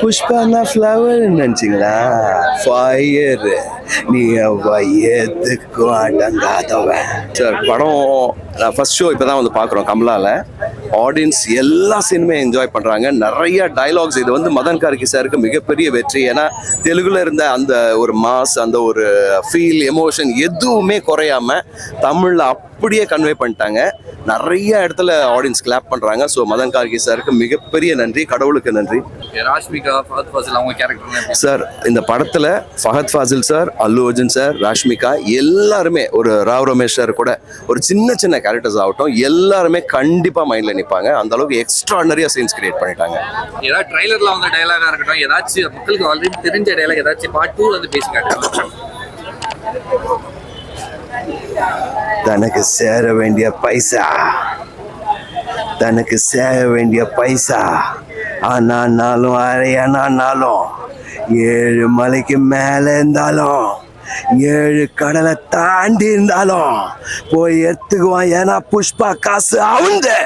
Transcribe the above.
புஷ்பானா flower நினச்சிங்களா? Fire. நீ ஏத்துக்கும் அடங்காதவன். Sir படம் நான் ஃபர்ஸ்ட் ஷோ இப்போ தான் வந்து பார்க்குறோம் கமலாவில். ஆடியன்ஸ் எல்லா சீனுமே என்ஜாய் பண்ணுறாங்க. நிறைய டைலாக்ஸ். இது வந்து மதன் கார்கி சாருக்கு மிகப்பெரிய வெற்றி. ஏன்னா தெலுங்குல இருந்த அந்த ஒரு மாஸ், அந்த ஒரு ஃபீல், எமோஷன் எதுவுமே குறையாம தமிழில் அப்படியே கன்வே பண்ணிட்டாங்க. நிறைய இடத்துல ஆடியன்ஸ் கிளாப் பண்ணுறாங்க. ஸோ மதன் கார்கி சாருக்கு மிகப்பெரிய நன்றி, கடவுளுக்கு நன்றி. ராஷ்மிகா, ஃபஹத் ஃபாசில் அவங்க கேரக்டர் சார் இந்த படத்தில் ஃபஹத் ஃபாசில் சார், அல்லு அர்ஜுன் சார், ராஷ்மிகா எல்லாருமே, ஒரு ராவ் ரமேஷ் சார் கூட ஒரு சின்ன சின்ன கேரக்டர்ஸ் ஆகட்டும், எல்லாருமே கண்டிப்பாக மைண்டில் நிற்பாங்க. அந்த அளவுக்கு எக்ஸ்ட்ராடனரியாக சீன்ஸ் கிரியேட் பண்ணிட்டாங்க. ஏதாவது ட்ரைலரில் வந்த டைலாகாக இருக்கட்டும், ஏதாச்சும் மக்களுக்கு ஆல்ரெடி தெரிஞ்ச டைலாக் ஏதாச்சும் பார்ட் 2 வந்து பேசி காட்டுறாங்க. தனக்கு சேர வேண்டிய பைசா, தனக்கு சேர வேண்டிய பைசா ஆனாலும் அரையானாலும் 7 மலைக்கு மேலே இருந்தாலும் 7 கடலை தாண்டி இருந்தாலும் போய் எடுத்துக்குவான். ஏன்னா புஷ்பா காசு அவந்து.